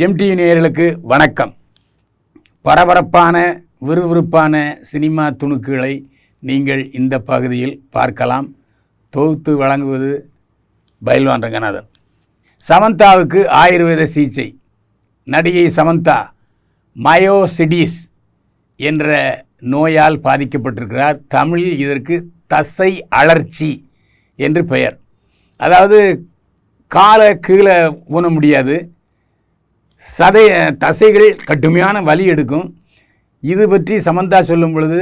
MTV நேயர்களுக்கு வணக்கம். பரபரப்பான விறுவிறுப்பான சினிமா துணுக்குகளை நீங்கள் இந்த பகுதியில் பார்க்கலாம். தொகுத்து வழங்குவது பைல்வான் ரங்கநாதன். சமந்தாவுக்கு ஆயுர்வேத சிகிச்சை. நடிகை சமந்தா மயோசிடிஸ் என்ற நோயால் பாதிக்கப்பட்டிருக்கிறார். தமிழில் இதற்கு தசை அழற்சி என்று பெயர். அதாவது காலை கீழே ஊன முடியாது, தசைகள் கடுமையான வலி எடுக்கும். இது பற்றி சமந்தா சொல்லும் பொழுது,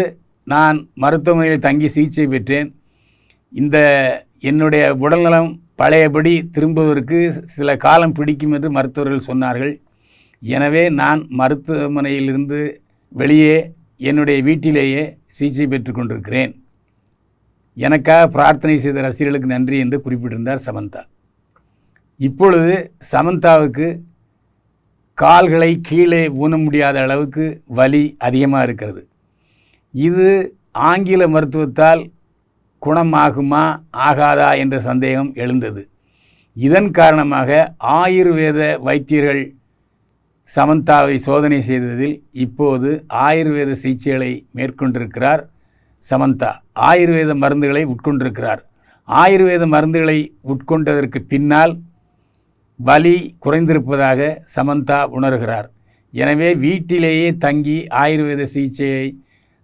நான் மருத்துவமனையில் தங்கி சிகிச்சை பெற்றேன். என்னுடைய உடல்நலம் பழையபடி திரும்புவதற்கு சில காலம் பிடிக்கும் என்று மருத்துவர்கள் சொன்னார்கள். எனவே நான் மருத்துவமனையிலிருந்து வெளியே என்னுடைய வீட்டிலேயே சிகிச்சை பெற்று கொண்டிருக்கிறேன். எனக்காக பிரார்த்தனை செய்த ரசிகர்களுக்கு நன்றி என்று குறிப்பிட்டிருந்தார் சமந்தா. இப்பொழுது சமந்தாவுக்கு கால்களை கீழே ஊன முடியாத அளவுக்கு வலி அதிகமாக இருக்கிறது. இது ஆங்கில மருத்துவத்தால் குணமாகுமா ஆகாதா என்ற சந்தேகம் எழுந்தது. இதன் காரணமாக ஆயுர்வேத வைத்தியர்கள் சமந்தாவை சோதனை செய்ததில் இப்போது ஆயுர்வேத சிகிச்சைகளை மேற்கொண்டிருக்கிறார் சமந்தா. ஆயுர்வேத மருந்துகளை உட்கொண்டிருக்கிறார். ஆயுர்வேத மருந்துகளை உட்கொண்டதற்கு பின்னால் வலி குறைந்திருப்பதாக சமந்தா உணர்கிறார். எனவே வீட்டிலேயே தங்கி ஆயுர்வேத சிகிச்சையை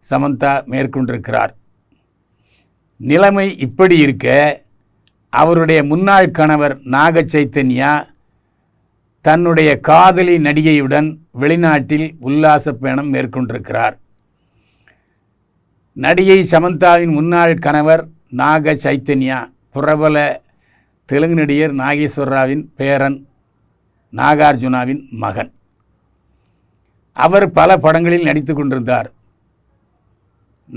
சமந்தா மேற்கொண்டிருக்கிறார். நிலைமை இப்படி இருக்க, அவருடைய முன்னாள் கணவர் நாக சைத்தன்யா தன்னுடைய காதலி நடிகையுடன் வெளிநாட்டில் உல்லாச பயணம் மேற்கொண்டிருக்கிறார். நடிகை சமந்தாவின் முன்னாள் கணவர் நாக சைத்தன்யா பிரபல தெலுங்கு நடிகர் நாகேஸ்வரராவின் பேரன், நாகார்ஜுனாவின் மகன். அவர் பல படங்களில் நடித்து கொண்டிருந்தார்.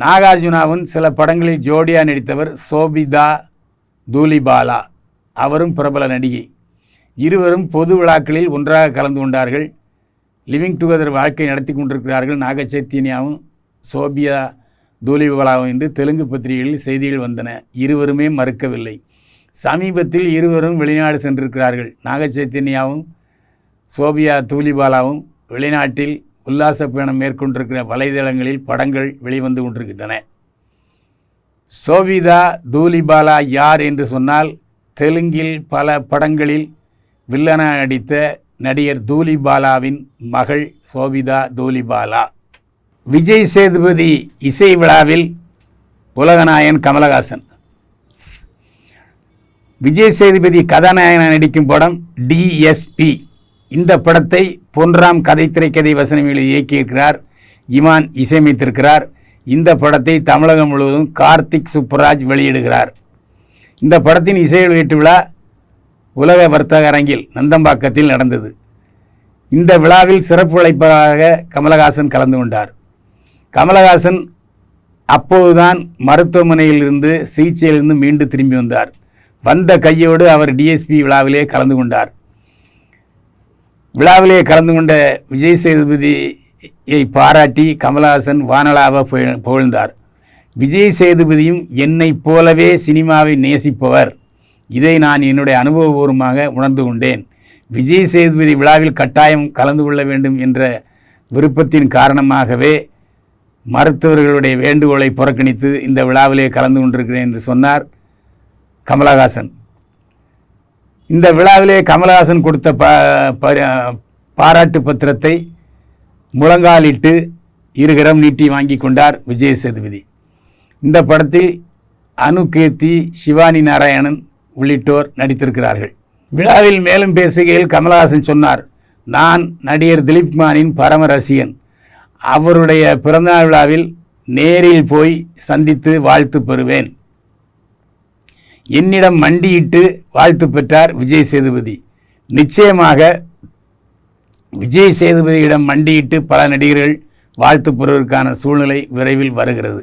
நாகார்ஜுனாவும் சில படங்களில் ஜோடியாக நடித்தவர் சோபிதா தூலிபாலா, அவரும் பிரபல நடிகை. இருவரும் பொது விழாக்களில் ஒன்றாக கலந்து கொண்டார்கள். லிவிங் டுகெதர் வாழ்க்கை நடத்தி கொண்டிருக்கிறார்கள் நாக சைத்தன்யாவும் சோபியா தூலிபாலாவும் என்று தெலுங்கு பத்திரிகைகளில் செய்திகள் வந்தன. இருவருமே மறுக்கவில்லை. சமீபத்தில் இருவரும் வெளிநாடு சென்றிருக்கிறார்கள். நாக சைத்தன்யாவும் சோபியா தூலிபாலாவும் வெளிநாட்டில் உல்லாச பயணம் மேற்கொண்டிருக்கிற வலைதளங்களில் படங்கள் வெளிவந்து கொண்டிருக்கின்றன. சோபிதா தூலிபாலா யார் என்று சொன்னால், தெலுங்கில் பல படங்களில் வில்லனாக நடித்த நடிகர் தூலிபாலாவின் மகள் சோபிதா தூலிபாலா. விஜய் சேதுபதி இசை விழாவில் உலகநாயகன் கமலஹாசன். விஜய் சேதுபதி கதாநாயகனாக நடிக்கும் படம் டிஎஸ்பி. இந்த படத்தை பொன்ராம் கதை திரைக்கதை வசனங்களை இயக்கியிருக்கிறார். இமான் இசையமைத்திருக்கிறார். இந்த படத்தை தமிழகம் முழுவதும் கார்த்திக் சுப்புராஜ் வெளியிடுகிறார். இந்த படத்தின் இசை வெளியீட்டு விழா உலக வர்த்தக அரங்கில் நந்தம்பாக்கத்தில் நடந்தது. இந்த விழாவில் சிறப்பு அழைப்பாளராக கமலஹாசன் கலந்து கொண்டார். கமலஹாசன் அப்போதுதான் மருத்துவமனையிலிருந்து சிகிச்சையிலிருந்து மீண்டு திரும்பி வந்தார். வந்த கையோடு அவர் டிஎஸ்பி விழாவிலே கலந்து கொண்டார். விழாவிலே கலந்து கொண்ட விஜய் சேதுபதியை பாராட்டி கமலஹாசன் வானலாக புகழ்ந்தார். விஜய் சேதுபதியும் என்னை போலவே சினிமாவை நேசிப்பவர். இதை நான் என்னுடைய அனுபவபூர்வமாக உணர்ந்து கொண்டேன். விஜய் சேதுபதி விழாவில் கட்டாயம் கலந்து கொள்ள வேண்டும் என்ற விருப்பத்தின் காரணமாகவே மருத்துவர்களுடைய வேண்டுகோளை புறக்கணித்து இந்த விழாவிலே கலந்து கொண்டிருக்கிறேன் என்று சொன்னார் கமலஹாசன். இந்த விழாவிலே கமலஹாசன் கொடுத்த பாராட்டு பத்திரத்தை முழங்காலிட்டு இருகரம் நீட்டி வாங்கி கொண்டார் விஜய் சேதுபதி. இந்த படத்தில் அனுகீர்த்தி, சிவானி நாராயணன் உள்ளிட்டோர் நடித்திருக்கிறார்கள். விழாவில் மேலும் பேசுகையில் கமலஹாசன் சொன்னார், நான் நடிகர் திலீப்குமாரின் பரம ரசிகன். அவருடைய பிறந்தநாள் விழாவில் நேரில் போய் சந்தித்து வாழ்த்து பெறுவேன். என்னிடம் மண்டியிட்டு வாழ்த்து பெற்றார் விஜய் சேதுபதி. நிச்சயமாக விஜய் சேதுபதியிடம் மண்டியிட்டு பல நடிகர்கள் வாழ்த்து பெறுவதற்கான சூழ்நிலை விரைவில் வருகிறது.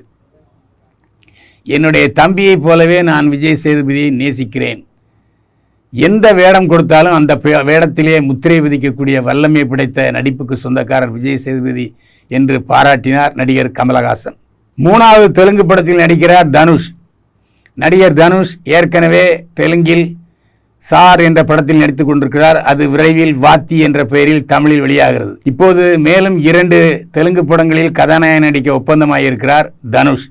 என்னுடைய தம்பியைப் போலவே நான் விஜய் சேதுபதியை நேசிக்கிறேன். எந்த வேடம் கொடுத்தாலும் அந்த வேடத்திலே முத்திரை விதிக்கக்கூடிய வல்லமை படைத்த நடிப்புக்கு சொந்தக்காரர் விஜய் சேதுபதி என்று பாராட்டினார் நடிகர் கமலஹாசன். 3வது தெலுங்கு படத்தில் நடிக்கிறார் தனுஷ். நடிகர் தனுஷ் ஏற்கனவே தெலுங்கில் சார் என்ற படத்தில் நடித்துக் கொண்டிருக்கிறார். அது விரைவில் வாத்தி என்ற பெயரில் தமிழில் வெளியாகிறது. இப்போது மேலும் 2 தெலுங்கு படங்களில் கதாநாயகன் நடிக்க ஒப்பந்தமாகியிருக்கிறார் தனுஷ்.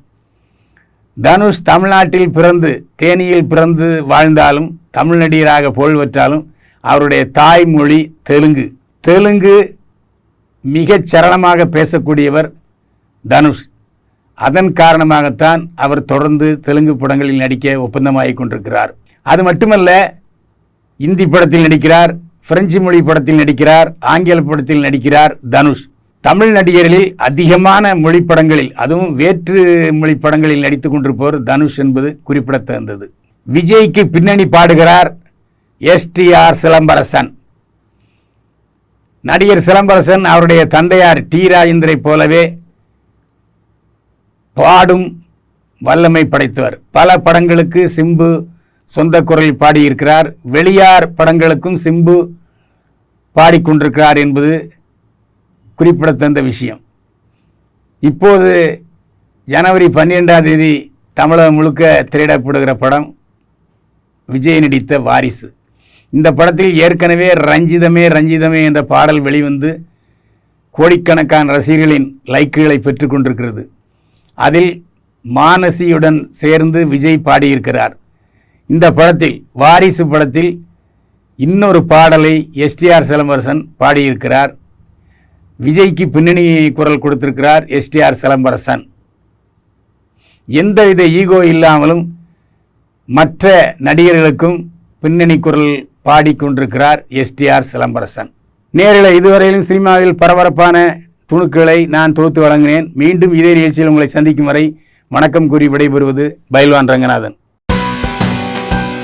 தனுஷ் தமிழ்நாட்டில் பிறந்து தேனியில் பிறந்து வாழ்ந்தாலும் தமிழ் நடிகராக புகழ் பெற்றாலும் அவருடைய தாய்மொழி தெலுங்கு. தெலுங்கு மிகச் சரளமாக பேசக்கூடியவர் தனுஷ். அதன் காரணமாகத்தான் அவர் தொடர்ந்து தெலுங்கு படங்களில் நடிக்க ஒப்பந்தமாகிக் கொண்டிருக்கிறார். அது மட்டுமல்ல, இந்தி படத்தில் நடிக்கிறார், பிரெஞ்சு மொழி படத்தில் நடிக்கிறார், ஆங்கில படத்தில் நடிக்கிறார் தனுஷ். தமிழ் நடிகர்களில் அதிகமான மொழி படங்களில், அதுவும் வேற்று மொழி படங்களில் நடித்துக் கொண்டிருப்பவர் தனுஷ் என்பது குறிப்பிடத்தகுந்தது. விஜய்க்கு பின்னணி பாடுகிறார் STR சிலம்பரசன். நடிகர் சிலம்பரசன் அவருடைய தந்தையார் டி ராஜேந்தரை போலவே பாடும் வல்லமை படைத்தவர். பல படங்களுக்கு சிம்பு சொந்த குரலில் பாடியிருக்கிறார். வெளியார் படங்களுக்கும் சிம்பு பாடிக்கொண்டிருக்கிறார் என்பது குறிப்பிடத்தகுந்த விஷயம். இப்போது ஜனவரி 12ஆம் தேதி தமிழகம் முழுக்க திரையிடப்படுகிற படம் விஜய் நடித்த வாரிசு. இந்த படத்தில் ஏற்கனவே ரஞ்சிதமே ரஞ்சிதமே என்ற பாடல் வெளிவந்து கோடிக்கணக்கான ரசிகர்களின் லைக்குகளை பெற்றுக் கொண்டிருக்கிறது. அதில் மானசியுடன் சேர்ந்து விஜய் பாடியிருக்கிறார். இந்த படத்தில் வாரிசு படத்தில் இன்னொரு பாடலை STR சிலம்பரசன் பாடியிருக்கிறார். விஜய்க்கு பின்னணி குரல் கொடுத்திருக்கிறார் STR சிலம்பரசன். எந்தவித ஈகோ இல்லாமலும் மற்ற நடிகர்களுக்கும் பின்னணி குரல் பாடிக்கொண்டிருக்கிறார் STR சிலம்பரசன். நேரில் இதுவரையிலும் சினிமாவில் பரபரப்பான துணுக்களை நான் தொகுத்து வழங்கினேன். மீண்டும் இதே நிகழ்ச்சியில் உங்களை சந்திக்கும் வரை வணக்கம் கூறி விடைபெறுவது பைல்வான் ரங்கநாதன்.